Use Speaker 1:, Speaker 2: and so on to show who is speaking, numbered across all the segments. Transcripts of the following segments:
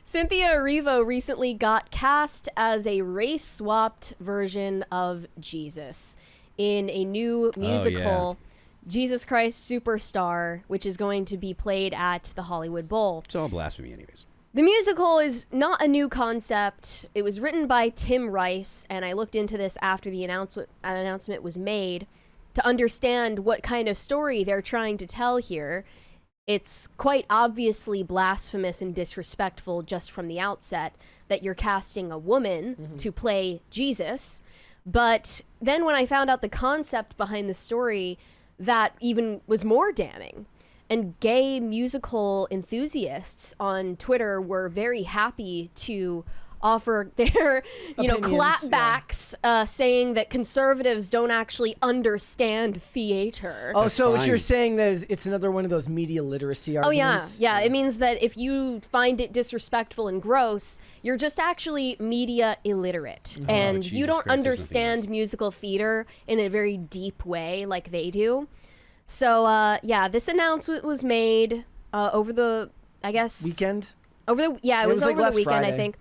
Speaker 1: Cynthia Erivo recently got cast as a race-swapped version of Jesus in a new musical, Jesus Christ Superstar, which is going to be played at the Hollywood Bowl.
Speaker 2: It's all blasphemy anyways.
Speaker 1: The musical is not a new concept. It was written by Tim Rice, and I looked into this after the announcement was made to understand what kind of story they're trying to tell here. It's quite obviously blasphemous and disrespectful just from the outset that you're casting a woman to play Jesus. But then when I found out the concept behind the story, that even was more damning. And gay musical enthusiasts on Twitter were very happy to offer their, clapbacks, saying that conservatives don't actually understand theater.
Speaker 3: Oh, so what you're saying is it's another one of those media literacy arguments?
Speaker 1: Oh, yeah. It means that if you find it disrespectful and gross, you're just actually media illiterate. Mm-hmm. And you don't understand musical theater in a very deep way like they do. So, this announcement was made over the, I guess...
Speaker 3: weekend?
Speaker 1: It was over the weekend,
Speaker 3: Friday.
Speaker 1: I think.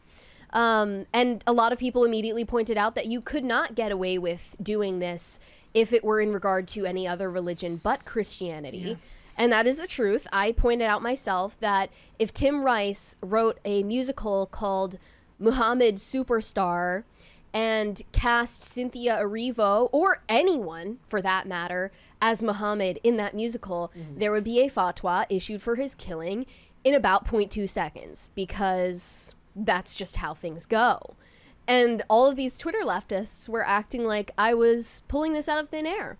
Speaker 1: And a lot of people immediately pointed out that you could not get away with doing this if it were in regard to any other religion but Christianity. Yeah. And that is the truth. I pointed out myself that if Tim Rice wrote a musical called Muhammad Superstar and cast Cynthia Erivo, or anyone for that matter, as Muhammad in that musical, there would be a fatwa issued for his killing in about 0.2 seconds, because that's just how things go. And all of these Twitter leftists were acting like I was pulling this out of thin air.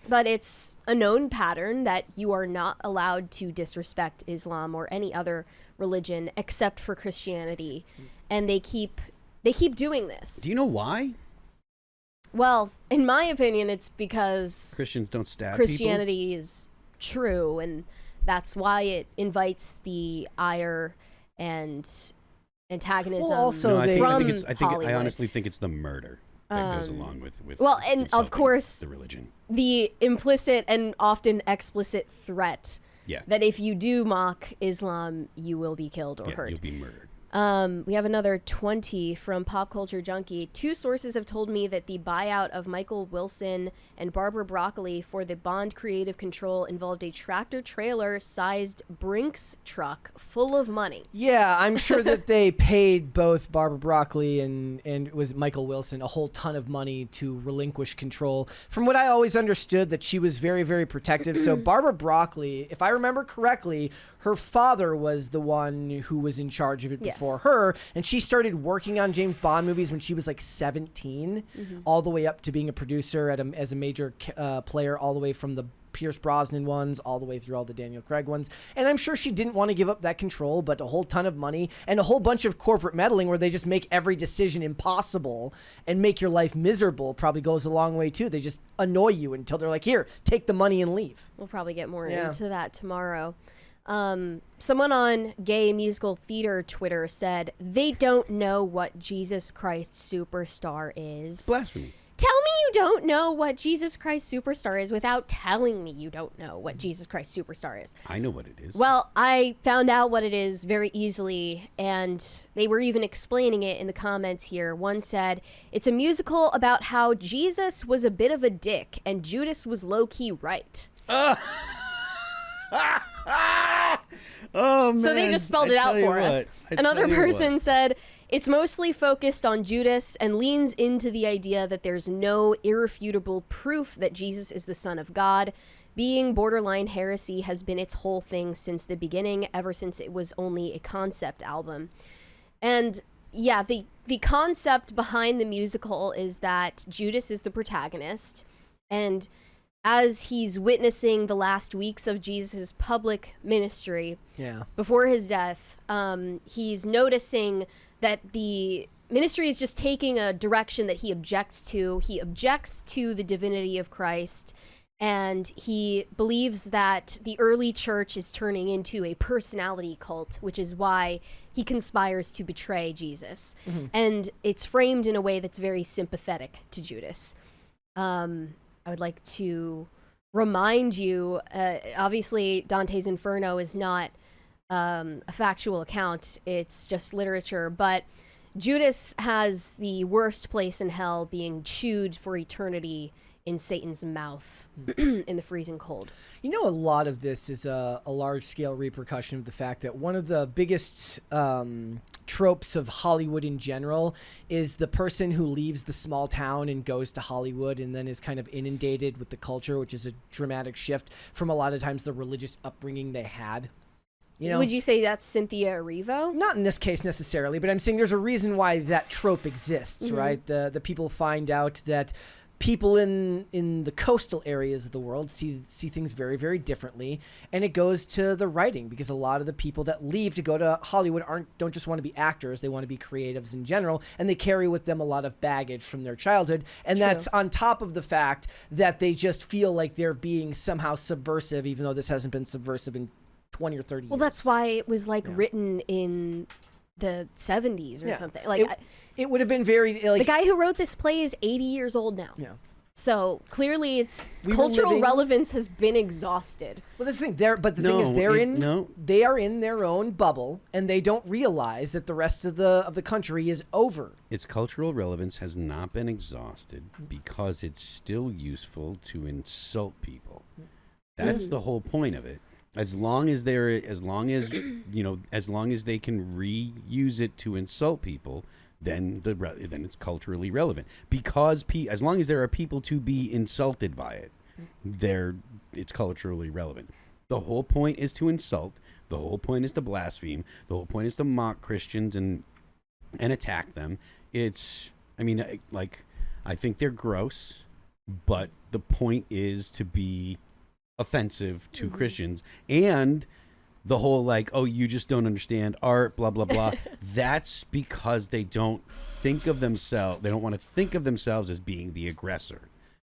Speaker 1: But it's a known pattern that you are not allowed to disrespect Islam or any other religion except for Christianity. And they keep doing this.
Speaker 2: Do you know why?
Speaker 1: Well, in my opinion, it's because
Speaker 2: Christians don't stab
Speaker 1: Christianity
Speaker 2: people?
Speaker 1: is true, and that's why it invites the ire and antagonism
Speaker 2: I honestly think it's the murder that goes along with
Speaker 1: and of course
Speaker 2: the religion,
Speaker 1: the implicit and often explicit threat that if you do mock Islam, you will be killed or hurt.
Speaker 2: You'll be murdered.
Speaker 1: We have another 20 from Pop Culture Junkie. 2 sources have told me that the buyout of Michael Wilson and Barbara Broccoli for the Bond creative control involved a tractor-trailer-sized Brinks truck full of money.
Speaker 3: Yeah, I'm sure that they paid both Barbara Broccoli and was Michael Wilson a whole ton of money to relinquish control. From what I always understood, that she was very, very protective. So Barbara Broccoli, if I remember correctly, her father was the one who was in charge of it before her, and she started working on James Bond movies when she was like 17, all the way up to being a producer as a major player, all the way from the Pierce Brosnan ones all the way through all the Daniel Craig ones. And I'm sure she didn't want to give up that control, but a whole ton of money and a whole bunch of corporate meddling where they just make every decision impossible and make your life miserable probably goes a long way too. They just annoy you until they're like, here, take the money and leave.
Speaker 1: We'll probably get more into that tomorrow. Someone on Gay Musical Theater Twitter said they don't know what Jesus Christ Superstar is.
Speaker 2: Blasphemy.
Speaker 1: Tell me you don't know what Jesus Christ Superstar is without telling me you don't know what Jesus Christ Superstar is.
Speaker 2: I know what it is.
Speaker 1: Well, I found out what it is very easily, and they were even explaining it in the comments here. One said, it's a musical about how Jesus was a bit of a dick and Judas was low-key right.
Speaker 2: Oh, man.
Speaker 1: So they just spelled it out for us. Another person said, it's mostly focused on Judas and leans into the idea that there's no irrefutable proof that Jesus is the Son of God. Being borderline heresy has been its whole thing since the beginning, ever since it was only a concept album. And yeah, the concept behind the musical is that Judas is the protagonist, and as he's witnessing the last weeks of Jesus' public ministry before his death, he's noticing that the ministry is just taking a direction that he objects to. He objects to the divinity of Christ, and he believes that the early church is turning into a personality cult, which is why he conspires to betray Jesus. And it's framed in a way that's very sympathetic to Judas. I would like to remind you, obviously Dante's Inferno is not a factual account. It's just literature. But Judas has the worst place in hell, being chewed for eternity in Satan's mouth in the freezing cold.
Speaker 3: You know, a lot of this is a large-scale repercussion of the fact that one of the biggest tropes of Hollywood in general is the person who leaves the small town and goes to Hollywood and then is kind of inundated with the culture, which is a dramatic shift from a lot of times the religious upbringing they had. You know,
Speaker 1: would you say that's Cynthia Erivo?
Speaker 3: Not in this case necessarily, but I'm saying there's a reason why that trope exists, right? The people find out that people in the coastal areas of the world see things very, very differently, and it goes to the writing, because a lot of the people that leave to go to Hollywood don't just want to be actors, they want to be creatives in general, and they carry with them a lot of baggage from their childhood, and that's on top of the fact that they just feel like they're being somehow subversive, even though this hasn't been subversive in 20 or 30 years.
Speaker 1: Well, that's why it was written in the 70s or something. Like
Speaker 3: it would have been very
Speaker 1: the guy who wrote this play is 80 years old now.
Speaker 3: Yeah.
Speaker 1: So clearly, its cultural relevance has been exhausted.
Speaker 3: Well, that's the thing. But the thing is, they are in their own bubble, and they don't realize that the rest of the country is over.
Speaker 2: Its cultural relevance has not been exhausted because it's still useful to insult people. That's the whole point of it. As long as they can reuse it to insult people, then it's culturally relevant. Because as long as there are people to be insulted by it, it's culturally relevant. The whole point is to insult. The whole point is to blaspheme. The whole point is to mock Christians and attack them. I think they're gross, but the point is to be offensive to Christians. And the whole you just don't understand art, blah blah blah. That's because they don't think of themselves. They don't want to think of themselves as being the aggressor.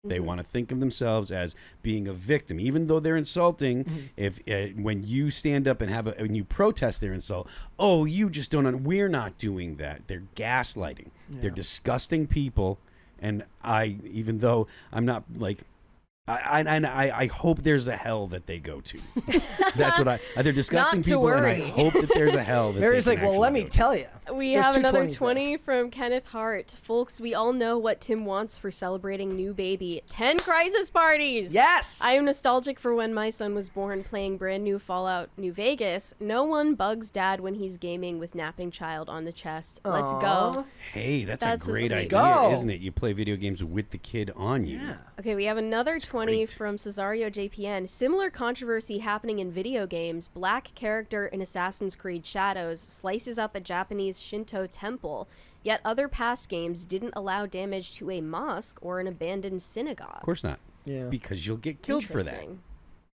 Speaker 2: They want to think of themselves as being a victim, even though they're insulting. If when you stand up and when you protest their insult, you just don't. We're not doing that. They're gaslighting. Yeah. They're disgusting people, and even though I'm not I hope there's a hell that they go to. That's what they're disgusting people,
Speaker 1: worry.
Speaker 2: And I hope that there's a hell that
Speaker 3: Mary's let me tell you.
Speaker 1: We have another 20 from Kenneth Hart. Folks, we all know what Tim wants for celebrating new baby. 10 crisis parties!
Speaker 3: Yes!
Speaker 1: I am nostalgic for when my son was born, playing brand new Fallout New Vegas. No one bugs dad when he's gaming with napping child on the chest. Let's go.
Speaker 2: Hey, that's a great idea, isn't it? You play video games with the kid on you. Yeah.
Speaker 1: Okay, we have another 20 from Cesario JPN. Similar controversy happening in video games. Black character in Assassin's Creed Shadows slices up a Japanese Shinto temple, yet other past games didn't allow damage to a mosque or an abandoned synagogue.
Speaker 2: Of course not. Yeah. Because you'll get killed for that.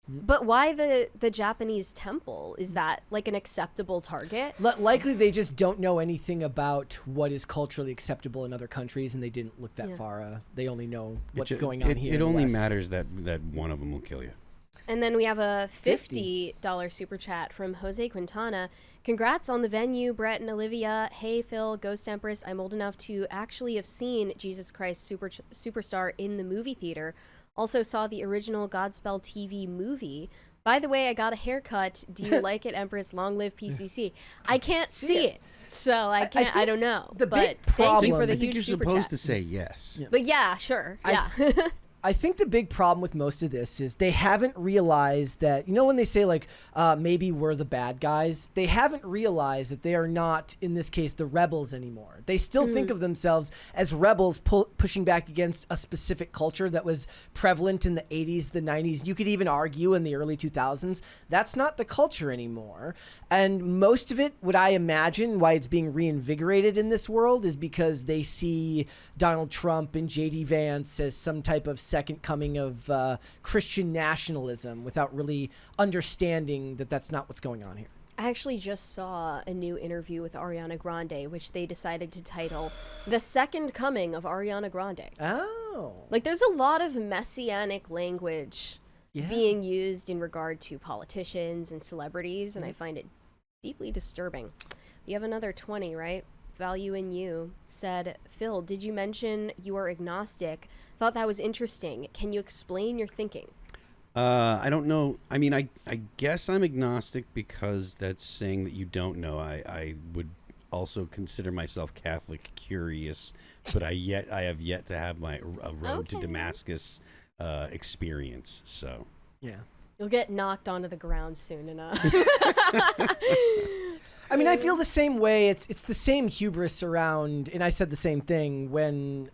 Speaker 1: But why the Japanese temple? Is that an acceptable target?
Speaker 3: Likely they just don't know anything about what is culturally acceptable in other countries, and they didn't look that far. They only know what's going on here.
Speaker 2: It only matters that one of them will kill you.
Speaker 1: And then we have a $50 super chat from Jose Quintana. Congrats on the venue, Brett and Olivia. Hey, Phil, Ghost Empress. I'm old enough to actually have seen Jesus Christ Superstar in the movie theater. Also saw the original Godspell TV movie. By the way, I got a haircut. Do you like it, Empress? Long live PCC. I can't see it, so I can't. I don't know. But thank you for the huge super chat.
Speaker 2: You're supposed to say yes.
Speaker 1: But yeah, sure. Yeah.
Speaker 3: I think the big problem with most of this is they haven't realized that, when they say maybe we're the bad guys, they haven't realized that they are not, in this case, the rebels anymore. They still think of themselves as rebels pushing back against a specific culture that was prevalent in the 80s, the 90s. You could even argue in the early 2000s. That's not the culture anymore. And most of it, what I imagine why it's being reinvigorated in this world is because they see Donald Trump and J.D. Vance as some type of second coming of Christian nationalism without really understanding that that's not what's going on here.
Speaker 1: I actually just saw a new interview with Ariana Grande, which they decided to title The Second Coming of Ariana Grande.
Speaker 3: Oh.
Speaker 1: There's a lot of messianic language being used in regard to politicians and celebrities, and I find it deeply disturbing. You have another 20, right? Value in You said, Phil, did you mention you are agnostic? Thought that was interesting. Can you explain your thinking?
Speaker 2: I don't know. I mean, I guess I'm agnostic because that's saying that you don't know. I would also consider myself Catholic curious, but I have yet to have my a road to Damascus experience. So
Speaker 3: yeah,
Speaker 1: you'll get knocked onto the ground soon enough.
Speaker 3: I mean, I feel the same way. It's the same hubris around, and I said the same thing when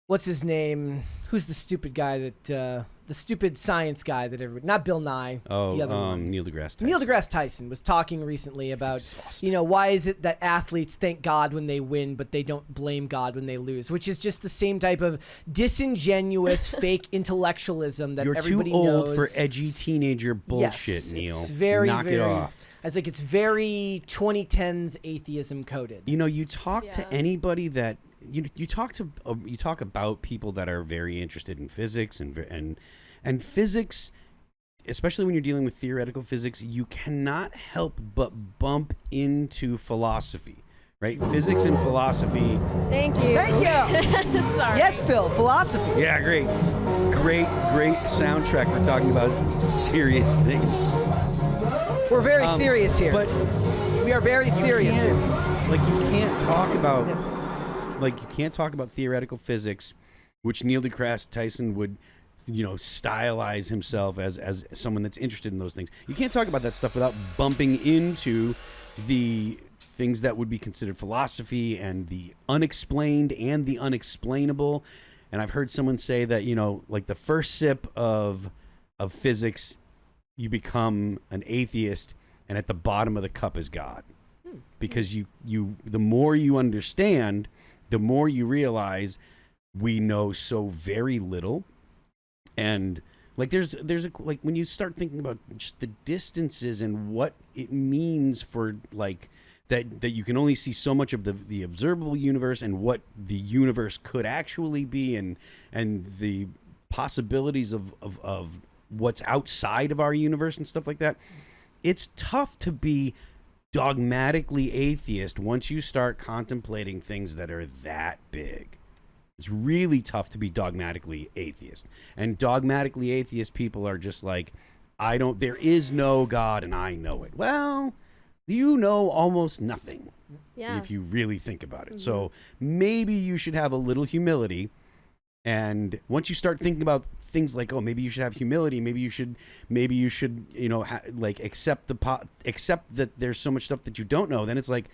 Speaker 3: what's his name? Who's the stupid guy that the stupid science guy that everybody, not Bill Nye, the other one.
Speaker 2: Neil deGrasse Tyson.
Speaker 3: Neil deGrasse Tyson was talking recently about, why is it that athletes thank God when they win, but they don't blame God when they lose, which is just the same type of disingenuous fake intellectualism that everybody knows.
Speaker 2: You're too old for edgy teenager bullshit,
Speaker 3: yes,
Speaker 2: Neil.
Speaker 3: It's very,
Speaker 2: Knock it off.
Speaker 3: I was like, it's very 2010s atheism coded.
Speaker 2: You talk to anybody that you talk about people that are very interested in physics and physics, especially when you're dealing with theoretical physics, you cannot help but bump into philosophy, right? Physics and philosophy.
Speaker 1: Thank you. Sorry.
Speaker 3: Yes, Phil, philosophy.
Speaker 2: Yeah, great soundtrack. We're talking about serious things.
Speaker 3: We're very serious here.
Speaker 2: But
Speaker 3: we are very serious here.
Speaker 2: You can't talk about you can't talk about theoretical physics, which Neil deGrasse Tyson would stylize himself as someone that's interested in those things. You can't talk about that stuff without bumping into the things that would be considered philosophy and the unexplained and the unexplainable. And I've heard someone say that, the first sip of physics, you become an atheist, and at the bottom of the cup is God. Because the more you understand, the more you realize we know so very little. And there's when you start thinking about just the distances and what it means for that you can only see so much of the observable universe and what the universe could actually be and the possibilities of what's outside of our universe and stuff like that. It's tough to be dogmatically atheist once you start contemplating things that are that big. It's really tough to be dogmatically atheist. And dogmatically atheist people are just there is no God and I know it. Well, you know almost nothing if you really think about it. Mm-hmm. So maybe you should have a little humility. And once you start thinking about things like, maybe you should have humility, maybe you should, accept that there's so much stuff that you don't know. Then it's like,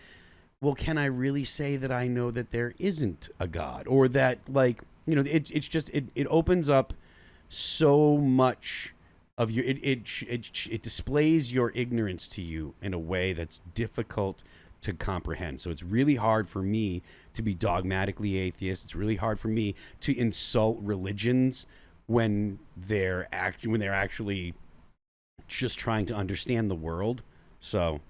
Speaker 2: well, can I really say that I know that there isn't a God, or that it's just it opens up so much of your it displays your ignorance to you in a way that's difficult to comprehend. So it's really hard for me to be dogmatically atheist. It's really hard for me to insult religions when they're actually just trying to understand the world. So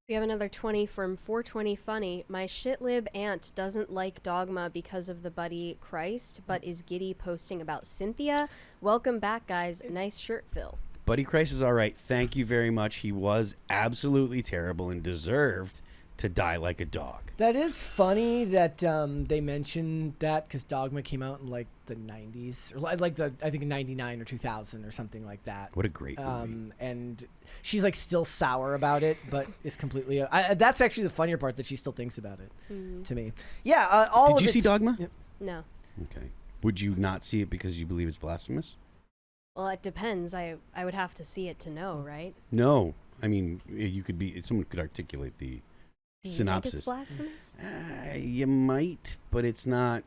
Speaker 1: we have another 20 from 420 Funny. My shitlib aunt doesn't like Dogma because of the buddy Christ, but is giddy posting about Cynthia. Welcome back, guys. Nice shirt, Phil.
Speaker 2: Buddy Christ is all right. Thank you very much. He was absolutely terrible and deserved to die like a dog.
Speaker 3: That is funny that they mentioned that because Dogma came out in the 90s, or I think in 99 or 2000 or something like that.
Speaker 2: What a great movie.
Speaker 3: And she's still sour about it, but is completely. That's actually the funnier part, that she still thinks about it to me. Yeah.
Speaker 2: Did you see Dogma?
Speaker 3: Yep.
Speaker 1: No.
Speaker 2: Okay. Would you not see it because you believe it's blasphemous?
Speaker 1: Well, it depends. I would have to see it to know, right?
Speaker 2: No. I mean, someone could articulate the synopsis.
Speaker 1: Think it's blasphemous?
Speaker 2: You might, but it's not.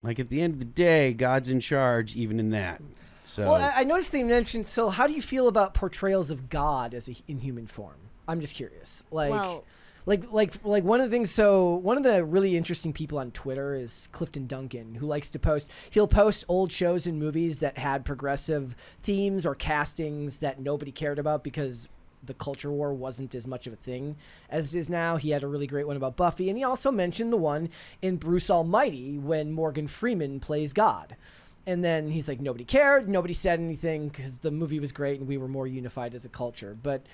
Speaker 2: At the end of the day, God's in charge, even in that. So,
Speaker 3: well, I noticed they mentioned. So, how do you feel about portrayals of God in human form? I'm just curious. Like one of the things. So, one of the really interesting people on Twitter is Clifton Duncan, who likes to post. He'll post old shows and movies that had progressive themes or castings that nobody cared about because the culture war wasn't as much of a thing as it is now. He had a really great one about Buffy, and he also mentioned the one in Bruce Almighty when Morgan Freeman plays God. And then he's like, nobody cared, nobody said anything because the movie was great and we were more unified as a culture. But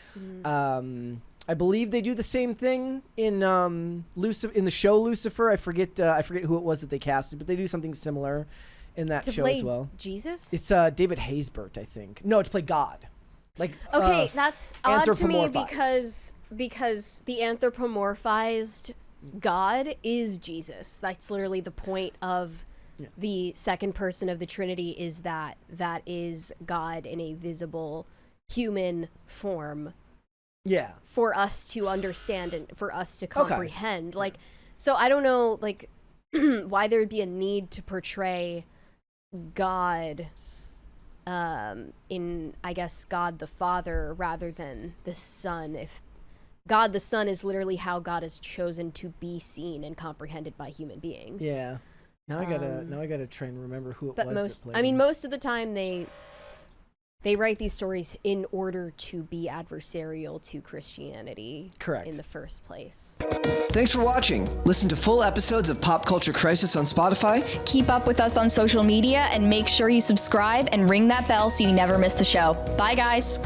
Speaker 3: I believe they do the same thing in in the show Lucifer. I forget who it was that they casted, but they do something similar. in that
Speaker 1: to
Speaker 3: show
Speaker 1: play
Speaker 3: as well.
Speaker 1: Jesus?
Speaker 3: It's David Haysbert, I think. No, to play God. Like
Speaker 1: okay, that's odd to me
Speaker 3: anthropomorphized.
Speaker 1: because the anthropomorphized God is Jesus. That's literally the point of the second person of the Trinity, is that is God in a visible human form.
Speaker 3: Yeah.
Speaker 1: For us to understand and for us to comprehend. Like, so I don't know, like, why there would be a need to portray God in, I guess, God the Father rather than the Son, if God the Son is literally how God is chosen to be seen and comprehended by human beings.
Speaker 3: Yeah. Now I gotta try and remember who it was.
Speaker 1: But most of the time they write these stories in order to be adversarial to Christianity.
Speaker 3: Correct.
Speaker 1: In the first place.
Speaker 3: Thanks for watching. Listen to full episodes of Pop Culture Crisis on Spotify.
Speaker 4: Keep up with us on social media and make sure you subscribe and ring that bell so you never miss the show. Bye, guys.